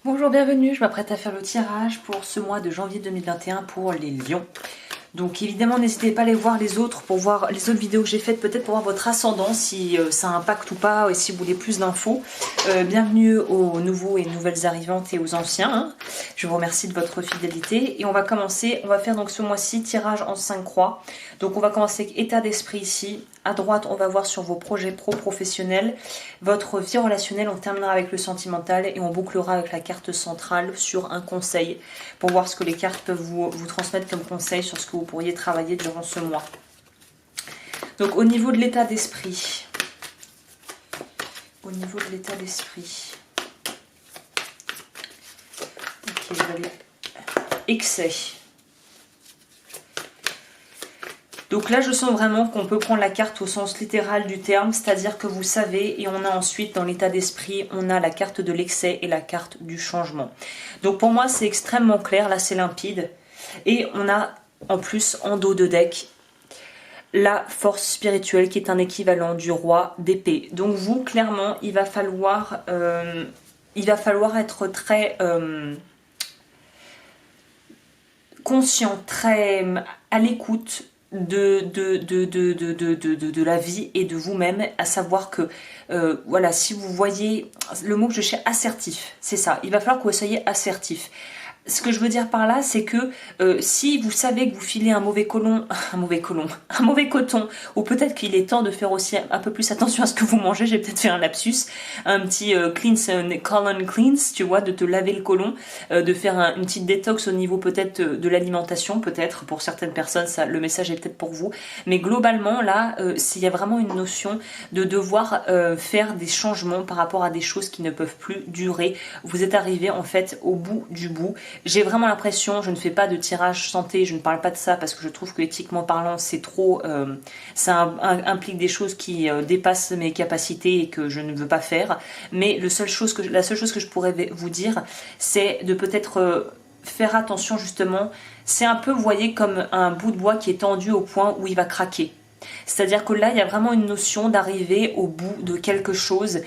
Bonjour, bienvenue, je m'apprête à faire le tirage pour ce mois de janvier 2021 pour les lions. Donc évidemment n'hésitez pas à aller voir les autres pour voir les autres vidéos que j'ai faites, peut-être pour voir votre ascendant, si ça impacte ou pas, et si vous voulez plus d'infos. Bienvenue aux nouveaux et nouvelles arrivantes et aux anciens. Hein. Je vous remercie de votre fidélité. Et on va commencer, on va faire donc ce mois-ci tirage en 5 croix. Donc on va commencer avec état d'esprit ici. À droite, on va voir sur vos projets pro-professionnels, votre vie relationnelle, on terminera avec le sentimental et on bouclera avec la carte centrale sur un conseil pour voir ce que les cartes peuvent vous transmettre comme conseil sur ce que vous pourriez travailler durant ce mois. Donc au niveau de l'état d'esprit, ok, je vais aller excès. Donc là, je sens vraiment qu'on peut prendre la carte au sens littéral du terme, c'est-à-dire que vous savez, et on a ensuite dans l'état d'esprit, on a la carte de l'excès et la carte du changement. Donc pour moi, c'est extrêmement clair, là c'est limpide. Et on a en plus, en dos de deck, la force spirituelle qui est un équivalent du roi d'épée. Donc vous, clairement, il va falloir être très conscient, très à l'écoute de la vie et de vous-même, à savoir que voilà, si vous voyez le mot que je cherche, assertif, c'est ça, il va falloir que vous soyez assertif. Ce que je veux dire par là, c'est que si vous savez que vous filez un mauvais coton, ou peut-être qu'il est temps de faire aussi un peu plus attention à ce que vous mangez, j'ai peut-être fait un lapsus, un petit colon cleanse, tu vois, de te laver le côlon, de faire une petite détox au niveau peut-être de l'alimentation, peut-être pour certaines personnes, ça, le message est peut-être pour vous, mais globalement là, s'il y a vraiment une notion de devoir faire des changements par rapport à des choses qui ne peuvent plus durer, vous êtes arrivé en fait au bout du bout. J'ai vraiment l'impression, je ne fais pas de tirage santé, je ne parle pas de ça parce que je trouve que éthiquement parlant c'est trop, ça implique des choses qui dépassent mes capacités et que je ne veux pas faire. Mais la seule chose que je pourrais vous dire, c'est de peut-être faire attention justement. C'est un peu, vous voyez, comme un bout de bois qui est tendu au point où il va craquer. C'est-à-dire que là, il y a vraiment une notion d'arriver au bout de quelque chose.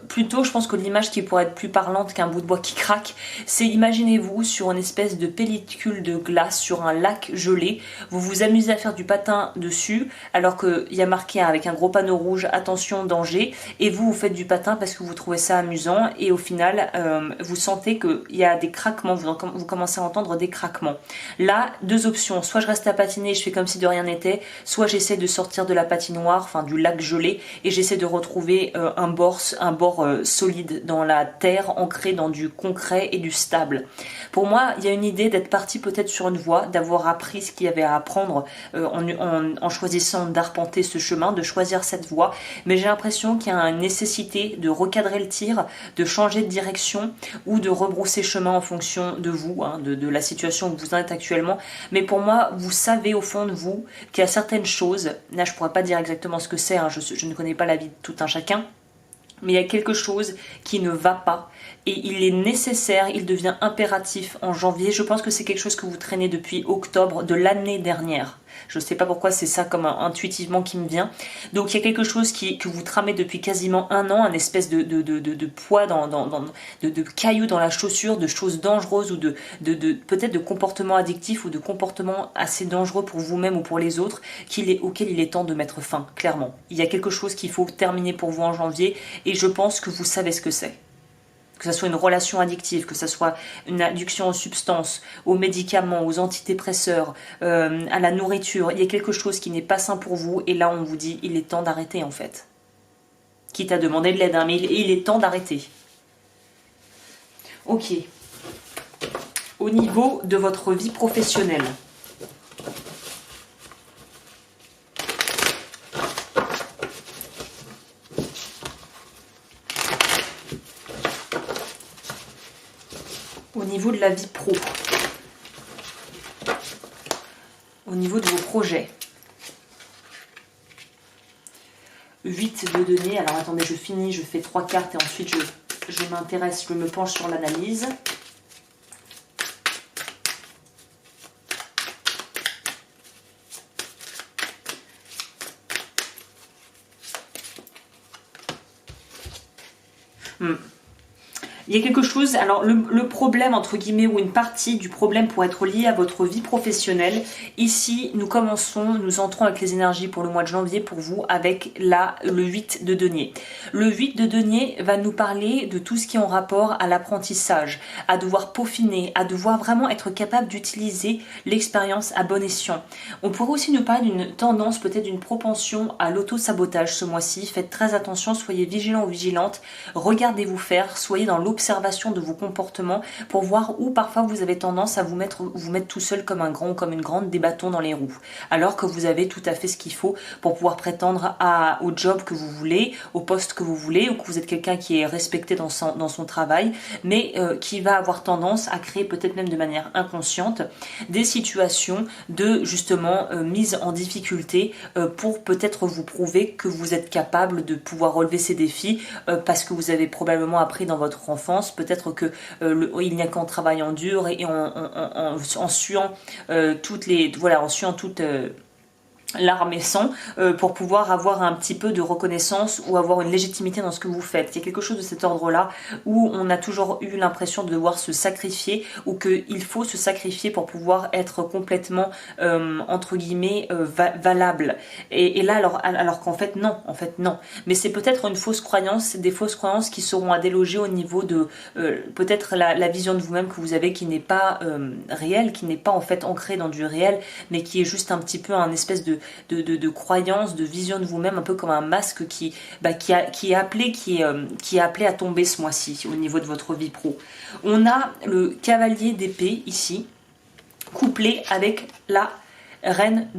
Plutôt, je pense que l'image qui pourrait être plus parlante qu'un bout de bois qui craque, c'est imaginez-vous sur une espèce de pellicule de glace sur un lac gelé. Vous vous amusez à faire du patin dessus, alors qu'il y a marqué avec un gros panneau rouge « Attention, danger ». Et vous faites du patin parce que vous trouvez ça amusant. Et au final, vous sentez qu'il y a des craquements, vous commencez à entendre des craquements. Là, deux options. Soit je reste à patiner, je fais comme si de rien n'était, soit j'essaie de sortir de la patinoire, enfin du lac gelé, et j'essaie de retrouver un bord solide dans la terre, ancré dans du concret et du stable. Pour moi, il y a une idée d'être parti peut-être sur une voie, d'avoir appris ce qu'il y avait à apprendre en choisissant d'arpenter ce chemin, de choisir cette voie, mais j'ai l'impression qu'il y a une nécessité de recadrer le tir, de changer de direction ou de rebrousser chemin en fonction de vous, hein, de la situation où vous en êtes actuellement. Mais pour moi, vous savez au fond de vous qu'il y a certaines choses, là je pourrais pas dire exactement ce que c'est, hein, je ne connais pas la vie de tout un chacun, mais il y a quelque chose qui ne va pas et il est nécessaire, il devient impératif en janvier. Je pense que c'est quelque chose que vous traînez depuis octobre de l'année dernière. Je ne sais pas pourquoi c'est ça comme intuitivement qui me vient. Donc il y a quelque chose que vous tramez depuis quasiment un an, un espèce de poids, de cailloux dans la chaussure, de choses dangereuses ou peut-être de comportements addictifs ou de comportements assez dangereux pour vous-même ou pour les autres auxquels il est temps de mettre fin, clairement. Il y a quelque chose qu'il faut terminer pour vous en janvier et je pense que vous savez ce que c'est. Que ce soit une relation addictive, que ce soit une addiction aux substances, aux médicaments, aux antidépresseurs, à la nourriture. Il y a quelque chose qui n'est pas sain pour vous et là on vous dit il est temps d'arrêter en fait. Quitte à demander de l'aide, hein, mais il est temps d'arrêter. Ok. Au niveau de votre vie professionnelle. Au niveau de la vie pro, au niveau de vos projets, 8 de denier, alors attendez, je finis, je fais 3 cartes et ensuite je m'intéresse, je me penche sur l'analyse. Il y a quelque chose, alors le problème entre guillemets ou une partie du problème pourrait être lié à votre vie professionnelle. Ici, nous entrons avec les énergies pour le mois de janvier pour vous avec le 8 de denier. Le 8 de denier va nous parler de tout ce qui est en rapport à l'apprentissage, à devoir peaufiner, à devoir vraiment être capable d'utiliser l'expérience à bon escient. On pourrait aussi nous parler d'une tendance, peut-être d'une propension à l'auto-sabotage ce mois-ci. Faites très attention, soyez vigilants ou vigilantes, regardez-vous faire, soyez dans l'observation de vos comportements pour voir où parfois vous avez tendance à vous mettre tout seul comme un grand ou comme une grande des bâtons dans les roues, alors que vous avez tout à fait ce qu'il faut pour pouvoir prétendre au job que vous voulez, au poste que vous voulez, ou que vous êtes quelqu'un qui est respecté dans son travail, mais qui va avoir tendance à créer peut-être même de manière inconsciente des situations de justement mise en difficulté pour peut-être vous prouver que vous êtes capable de pouvoir relever ces défis parce que vous avez probablement appris dans votre enfance, peut-être que il n'y a qu'en travaillant dur et en suant en suant toutes l'arme et sang pour pouvoir avoir un petit peu de reconnaissance ou avoir une légitimité dans ce que vous faites. Il y a quelque chose de cet ordre-là où on a toujours eu l'impression de devoir se sacrifier ou qu'il faut se sacrifier pour pouvoir être complètement entre guillemets valable. Et là alors qu'en fait non, Mais c'est peut-être une fausse croyance, des fausses croyances qui seront à déloger au niveau de peut-être la vision de vous-même que vous avez qui n'est pas réelle, qui n'est pas en fait ancrée dans du réel, mais qui est juste un petit peu un espèce de croyance, de vision de vous-même, un peu comme un masque qui est appelé à tomber ce mois-ci au niveau de votre vie pro. On a le cavalier d'épée ici, couplé avec la reine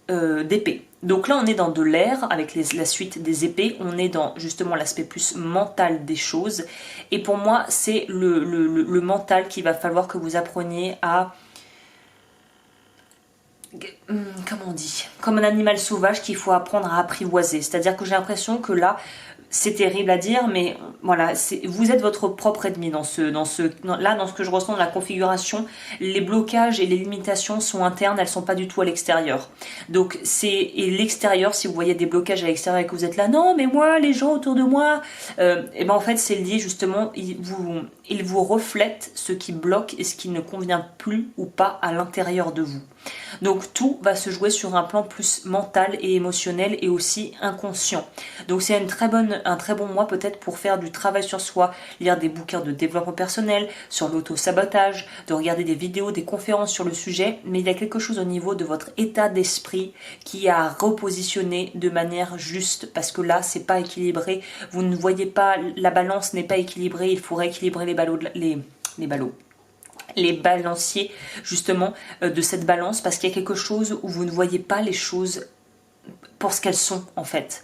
d'épée. Donc là on est dans de l'air avec la suite des épées, on est dans justement l'aspect plus mental des choses, et pour moi c'est le mental qu'il va falloir que vous appreniez à... Comment on dit, comme un animal sauvage qu'il faut apprendre à apprivoiser. C'est-à-dire que j'ai l'impression que là, c'est terrible à dire, mais voilà, vous êtes votre propre ennemi dans ce que je ressens dans la configuration. Les blocages et les limitations sont internes, elles sont pas du tout à l'extérieur. Donc et l'extérieur, si vous voyez des blocages à l'extérieur et que vous êtes là, non mais moi, les gens autour de moi, et ben en fait c'est lié justement, il vous reflète ce qui bloque et ce qui ne convient plus ou pas à l'intérieur de vous. Donc tout va se jouer sur un plan plus mental et émotionnel et aussi inconscient. Donc c'est un très bon mois peut-être pour faire du travail sur soi, lire des bouquins de développement personnel, sur l'auto-sabotage, de regarder des vidéos, des conférences sur le sujet, mais il y a quelque chose au niveau de votre état d'esprit qui a repositionné de manière juste, parce que là c'est pas équilibré, vous ne voyez pas, la balance n'est pas équilibrée, il faut rééquilibrer les balanciers justement de cette balance, parce qu'il y a quelque chose où vous ne voyez pas les choses pour ce qu'elles sont en fait.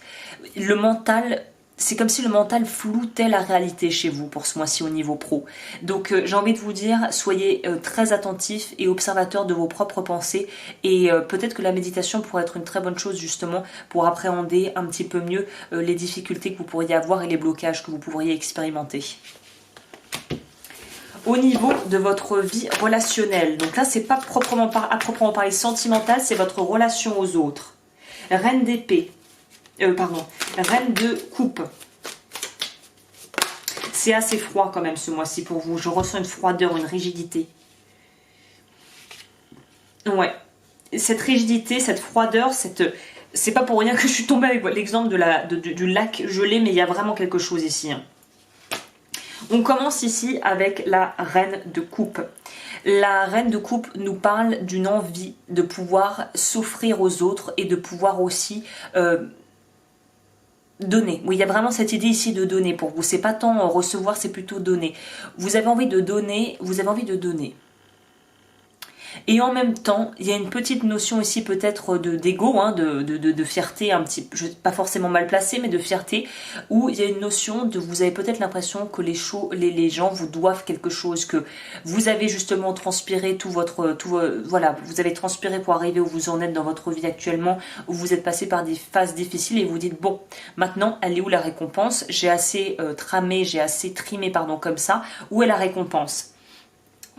Le mental, c'est comme si le mental floutait la réalité chez vous pour ce mois-ci au niveau pro. Donc j'ai envie de vous dire, soyez très attentifs et observateurs de vos propres pensées, et peut-être que la méditation pourrait être une très bonne chose justement pour appréhender un petit peu mieux les difficultés que vous pourriez avoir et les blocages que vous pourriez expérimenter. Au niveau de votre vie relationnelle, donc là c'est pas à proprement parler sentimental, c'est votre relation aux autres. Reine d'épée, reine de coupe. C'est assez froid quand même ce mois-ci pour vous, je ressens une froideur, une rigidité. Ouais, cette rigidité, cette froideur, c'est pas pour rien que je suis tombée avec l'exemple du lac gelé, mais il y a vraiment quelque chose ici. On commence ici avec la reine de coupe. La reine de coupe nous parle d'une envie de pouvoir s'offrir aux autres et de pouvoir aussi donner. Oui, il y a vraiment cette idée ici de donner pour vous. C'est pas tant recevoir, c'est plutôt donner. Vous avez envie de donner, vous avez envie de donner. Et en même temps, il y a une petite notion ici peut-être d'ego, de fierté, un petit, pas forcément mal placée, mais de fierté, où il y a une notion de, vous avez peut-être l'impression que les gens vous doivent quelque chose, que vous avez justement transpiré voilà, vous avez transpiré pour arriver où vous en êtes dans votre vie actuellement, où vous êtes passé par des phases difficiles et vous dites bon, maintenant elle est où la récompense? J'ai assez trimé comme ça, où est la récompense?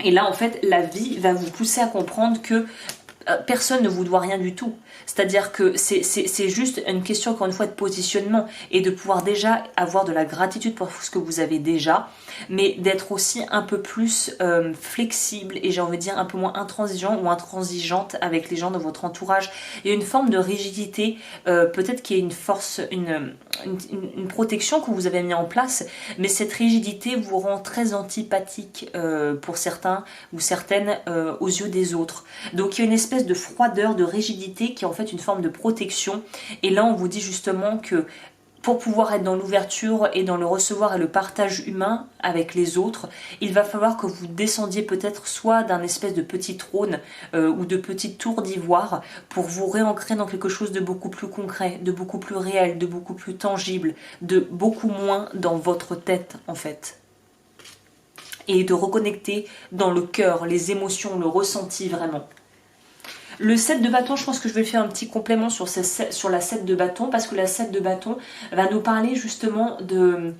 Et là, en fait, la vie va vous pousser à comprendre que personne ne vous doit rien du tout. C'est-à-dire que c'est juste une question, encore une fois, de positionnement et de pouvoir déjà avoir de la gratitude pour ce que vous avez déjà, mais d'être aussi un peu plus flexible et j'ai envie de dire un peu moins intransigeant ou intransigeante avec les gens de votre entourage. Il y a une forme de rigidité, peut-être qu'il y a une force, une protection que vous avez mis en place, mais cette rigidité vous rend très antipathique pour certains ou certaines aux yeux des autres. Donc il y a une espèce de froideur, de rigidité qui est en fait une forme de protection. Et là on vous dit justement que pour pouvoir être dans l'ouverture et dans le recevoir et le partage humain avec les autres, il va falloir que vous descendiez peut-être soit d'un espèce de petit trône ou de petite tour d'ivoire pour vous réancrer dans quelque chose de beaucoup plus concret, de beaucoup plus réel, de beaucoup plus tangible, de beaucoup moins dans votre tête en fait. Et de reconnecter dans le cœur, les émotions, le ressenti vraiment. Le 7 de bâton, je pense que je vais faire un petit complément sur la 7 de bâton, parce que la 7 de bâton va nous parler justement de...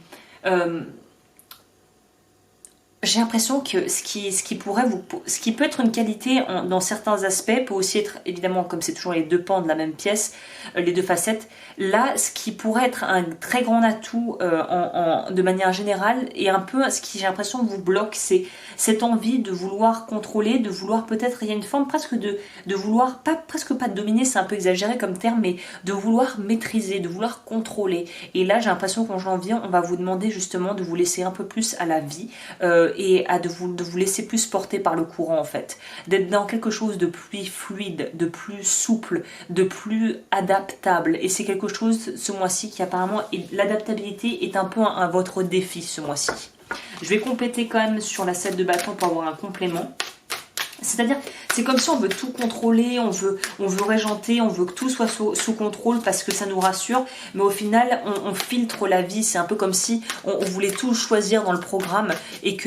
j'ai l'impression que ce qui peut être une qualité dans certains aspects peut aussi être, évidemment, comme c'est toujours les deux pans de la même pièce, les deux facettes, là, ce qui pourrait être un très grand atout de manière générale, et un peu ce qui, j'ai l'impression, vous bloque, c'est cette envie de vouloir contrôler, de vouloir peut-être, il y a une forme presque de vouloir, presque pas dominer, c'est un peu exagéré comme terme, mais de vouloir maîtriser, de vouloir contrôler. Et là, j'ai l'impression qu'en janvier, on va vous demander justement de vous laisser un peu plus à la vie, et de vous laisser plus porter par le courant en fait, d'être dans quelque chose de plus fluide, de plus souple, de plus adaptable, et c'est quelque chose ce mois-ci qui apparemment, l'adaptabilité est un peu votre défi ce mois-ci. Je vais compléter quand même sur la 7 de bâton pour avoir un complément. C'est-à-dire, c'est comme si on veut tout contrôler, on veut régenter, on veut que tout soit sous contrôle parce que ça nous rassure, mais au final, on filtre la vie. C'est un peu comme si on voulait tout choisir dans le programme et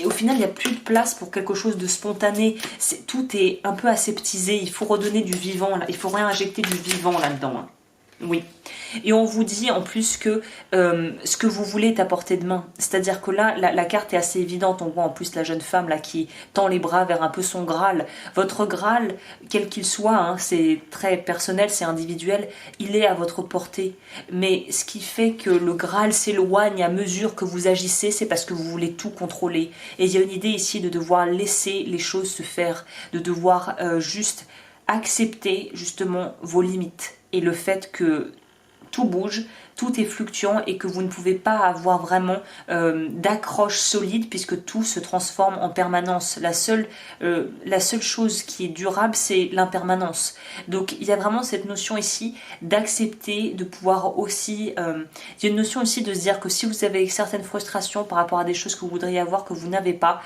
au final, il n'y a plus de place pour quelque chose de spontané. Tout est un peu aseptisé, il faut redonner du vivant, là. Il faut réinjecter du vivant là-dedans. Hein. Oui. Et on vous dit en plus que ce que vous voulez est à portée de main. C'est-à-dire que là, la carte est assez évidente. On voit en plus la jeune femme là qui tend les bras vers un peu son Graal. Votre Graal, quel qu'il soit, hein, c'est très personnel, c'est individuel, il est à votre portée. Mais ce qui fait que le Graal s'éloigne à mesure que vous agissez, c'est parce que vous voulez tout contrôler. Et il y a une idée ici de devoir laisser les choses se faire, de devoir juste accepter justement vos limites. Et le fait que tout bouge, tout est fluctuant et que vous ne pouvez pas avoir vraiment d'accroche solide puisque tout se transforme en permanence. La seule chose qui est durable, c'est l'impermanence. Donc il y a vraiment cette notion ici d'accepter, de pouvoir aussi... il y a une notion aussi de se dire que si vous avez certaines frustrations par rapport à des choses que vous voudriez avoir que vous n'avez pas,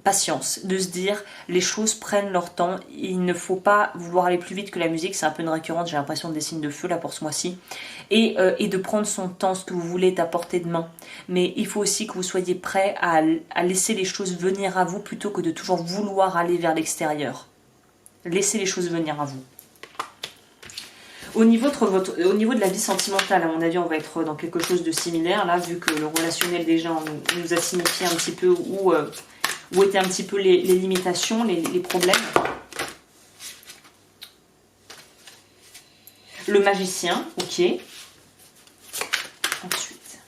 patience, de se dire les choses prennent leur temps, il ne faut pas vouloir aller plus vite que la musique, c'est un peu une récurrente, j'ai l'impression des signes de feu là pour ce mois-ci, et de prendre son temps, ce que vous voulez est à portée de main, mais il faut aussi que vous soyez prêt à laisser les choses venir à vous plutôt que de toujours vouloir aller vers l'extérieur. Laissez les choses venir à vous. Au niveau de la vie sentimentale, à mon avis, on va être dans quelque chose de similaire, là, vu que le relationnel déjà nous a signifié un petit peu où étaient un petit peu les limitations, les problèmes. Le magicien, ok. Ensuite.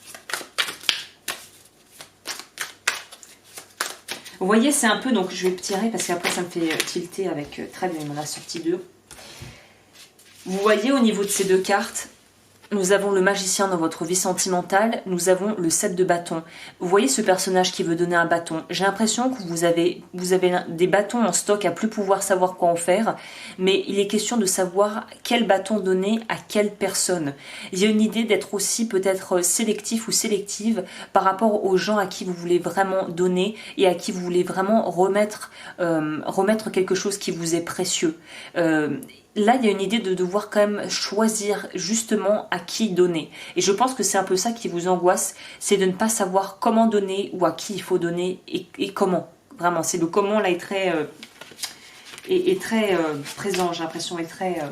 Vous voyez, c'est un peu, donc je vais tirer parce qu'après ça me fait tilter avec, très bien, il m'en a sorti deux. Vous voyez au niveau de ces deux cartes, nous avons le magicien dans votre vie sentimentale, nous avons le 7 de bâton. Vous voyez ce personnage qui veut donner un bâton. J'ai l'impression que vous avez des bâtons en stock à plus pouvoir savoir quoi en faire, mais il est question de savoir quel bâton donner à quelle personne. Il y a une idée d'être aussi peut-être sélectif ou sélective par rapport aux gens à qui vous voulez vraiment donner et à qui vous voulez vraiment remettre quelque chose qui vous est précieux. Là, il y a une idée de devoir quand même choisir justement à qui donner. Et je pense que c'est un peu ça qui vous angoisse, c'est de ne pas savoir comment donner ou à qui il faut donner et comment. Vraiment, c'est le comment là est très présent, j'ai l'impression, est très...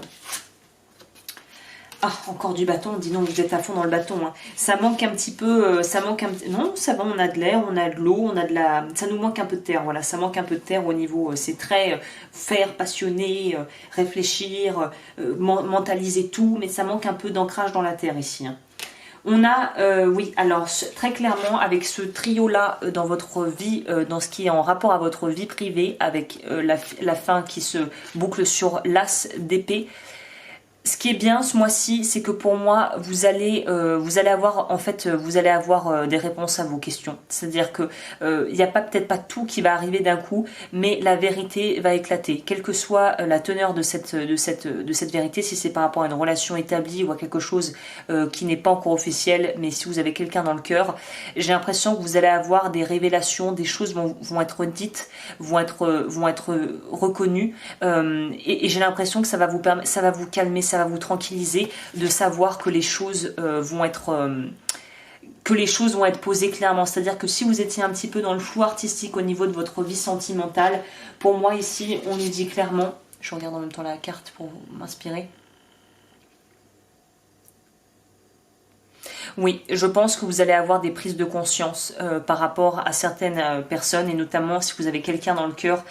Ah, encore du bâton, dis donc, vous êtes à fond dans le bâton. Hein. Ça manque un petit peu, Non, ça va, on a de l'air, on a de l'eau, on a de la... Ça nous manque un peu de terre, voilà, ça manque un peu de terre au niveau... c'est très faire, passionner, réfléchir, mentaliser tout, mais ça manque un peu d'ancrage dans la terre ici. Hein. On a, oui, alors très clairement avec ce trio-là dans votre vie, dans ce qui est en rapport à votre vie privée, avec la fin qui se boucle sur l'as d'épée. Ce qui est bien ce mois-ci, c'est que pour moi, vous allez avoir en fait, vous allez avoir des réponses à vos questions. C'est-à-dire que il n'y a peut-être pas tout qui va arriver d'un coup, mais la vérité va éclater, quelle que soit la teneur de cette vérité. Si c'est par rapport à une relation établie ou à quelque chose qui n'est pas encore officiel, mais si vous avez quelqu'un dans le cœur, j'ai l'impression que vous allez avoir des révélations, des choses vont être dites, vont être reconnues, et j'ai l'impression que ça va vous calmer, ça va vous tranquilliser de savoir que les choses vont être posées clairement. C'est-à-dire que si vous étiez un petit peu dans le flou artistique au niveau de votre vie sentimentale, pour moi ici on nous dit clairement, je regarde en même temps la carte pour m'inspirer. Oui, je pense que vous allez avoir des prises de conscience par rapport à certaines personnes, et notamment si vous avez quelqu'un dans le cœur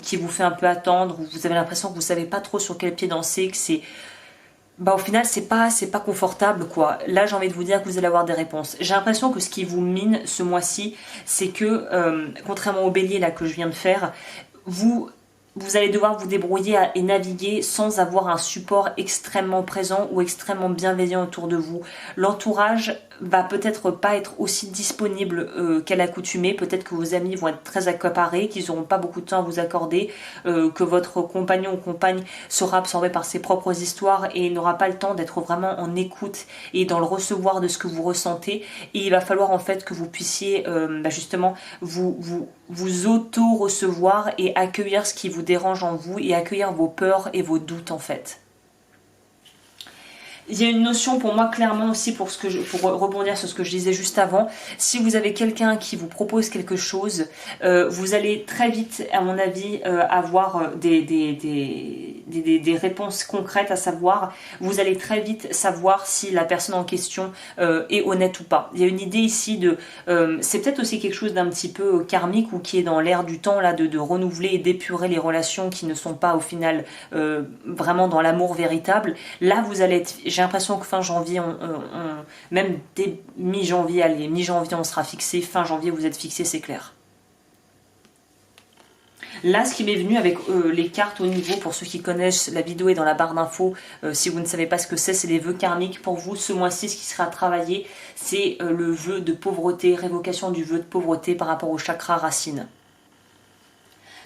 qui vous fait un peu attendre, ou vous avez l'impression que vous savez pas trop sur quel pied danser, que c'est... Bah au final c'est pas confortable quoi. Là j'ai envie de vous dire que vous allez avoir des réponses. J'ai l'impression que ce qui vous mine ce mois-ci, c'est que contrairement au bélier là que je viens de faire, vous allez devoir vous débrouiller et naviguer sans avoir un support extrêmement présent ou extrêmement bienveillant autour de vous. L'entourage va peut-être pas être aussi disponible qu'à l'accoutumée. Peut-être que vos amis vont être très accaparés, qu'ils n'auront pas beaucoup de temps à vous accorder, que votre compagnon ou compagne sera absorbé par ses propres histoires et n'aura pas le temps d'être vraiment en écoute et dans le recevoir de ce que vous ressentez. Et il va falloir en fait que vous puissiez justement vous auto-recevoir et accueillir ce qui vous dérange en vous et accueillir vos peurs et vos doutes en fait. Il y a une notion pour moi clairement aussi pour rebondir sur ce que je disais juste avant. Si vous avez quelqu'un qui vous propose quelque chose, vous allez très vite, à mon avis, avoir des réponses concrètes, à savoir, vous allez très vite savoir si la personne en question est honnête ou pas. Il y a une idée ici de, c'est peut-être aussi quelque chose d'un petit peu karmique ou qui est dans l'air du temps là, de renouveler et d'épurer les relations qui ne sont pas au final vraiment dans l'amour véritable. Là, vous allez être, j'ai l'impression que fin janvier, même dès mi-janvier, allez, mi-janvier on sera fixé, fin janvier vous êtes fixé, c'est clair. Là, ce qui m'est venu avec les cartes au niveau, pour ceux qui connaissent, la vidéo est dans la barre d'infos, si vous ne savez pas ce que c'est les vœux karmiques. Pour vous, ce mois-ci, ce qui sera travaillé, c'est le vœu de pauvreté, révocation du vœu de pauvreté par rapport au chakra racine.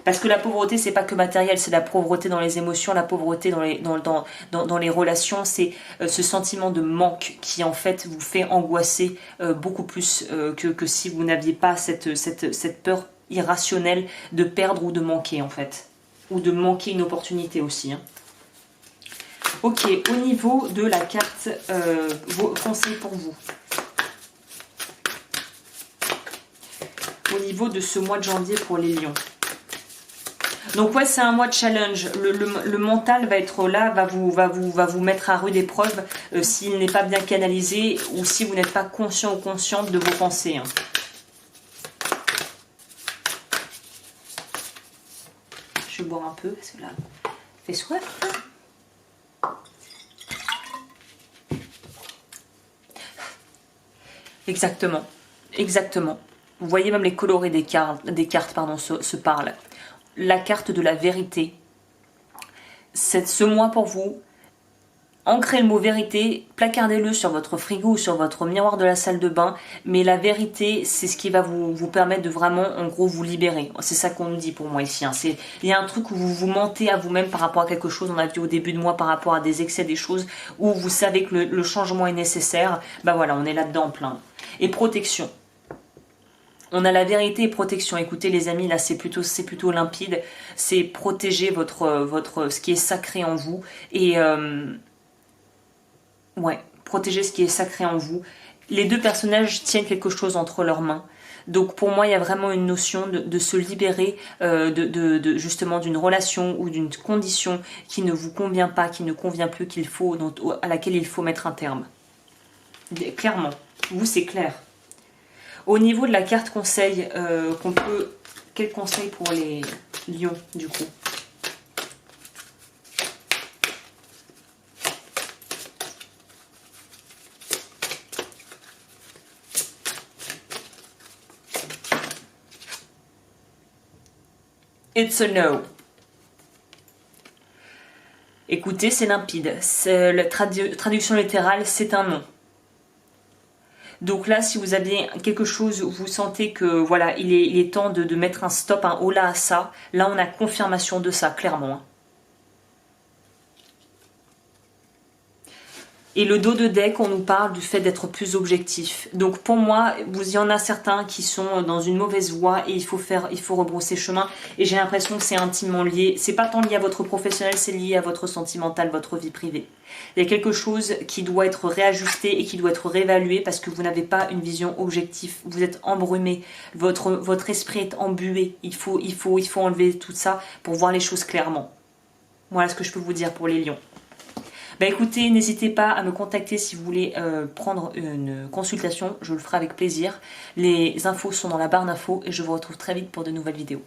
Parce que la pauvreté, c'est pas que matériel, c'est la pauvreté dans les émotions, la pauvreté dans les relations, c'est ce sentiment de manque qui en fait vous fait angoisser beaucoup plus que si vous n'aviez pas cette peur irrationnelle de perdre ou de manquer en fait. Ou de manquer une opportunité aussi. Hein. Ok, au niveau de la carte, vos conseils pour vous. Au niveau de ce mois de janvier pour les lions. Donc ouais, c'est un mois de challenge. Le mental va être là, va vous mettre à rude épreuve s'il n'est pas bien canalisé ou si vous n'êtes pas conscient ou consciente de vos pensées. Hein. Je vais boire un peu parce que là, ça fait soif. Exactement, exactement. Vous voyez même les colorés des cartes se parlent. La carte de la vérité. C'est ce mois pour vous. Ancrez le mot vérité, placardez-le sur votre frigo ou sur votre miroir de la salle de bain. Mais la vérité, c'est ce qui va vous permettre de vraiment, en gros, vous libérer. C'est ça qu'on nous dit pour moi ici. Hein. Il y a un truc où vous vous mentez à vous-même par rapport à quelque chose. On a vu au début de mois par rapport à des excès, des choses où vous savez que le changement est nécessaire. Bah voilà, on est là-dedans en plein. Et protection. On a la vérité et protection. Écoutez les amis, là c'est plutôt limpide. C'est protéger ce qui est sacré en vous. Et protéger ce qui est sacré en vous. Les deux personnages tiennent quelque chose entre leurs mains. Donc pour moi, il y a vraiment une notion de se libérer justement d'une relation ou d'une condition qui ne vous convient pas, qui ne convient plus, à laquelle il faut mettre un terme. Clairement, vous c'est clair. Au niveau de la carte conseil, quel conseil pour les lions du coup? It's a no. Écoutez, c'est limpide. La traduction littérale, c'est un non. Donc là, si vous avez quelque chose où vous sentez que voilà, il est temps de mettre un stop, un holà à ça, là on a confirmation de ça, clairement. Et le dos de deck, on nous parle du fait d'être plus objectif. Donc pour moi, il y en a certains qui sont dans une mauvaise voie et il faut rebrousser chemin. Et j'ai l'impression que c'est intimement lié. C'est pas tant lié à votre professionnel, c'est lié à votre sentimental, votre vie privée. Il y a quelque chose qui doit être réajusté et qui doit être réévalué parce que vous n'avez pas une vision objective. Vous êtes embrumé, votre esprit est embué. Il faut enlever tout ça pour voir les choses clairement. Voilà ce que je peux vous dire pour les lions. Bah écoutez, n'hésitez pas à me contacter si vous voulez prendre une consultation, je le ferai avec plaisir. Les infos sont dans la barre d'infos et je vous retrouve très vite pour de nouvelles vidéos.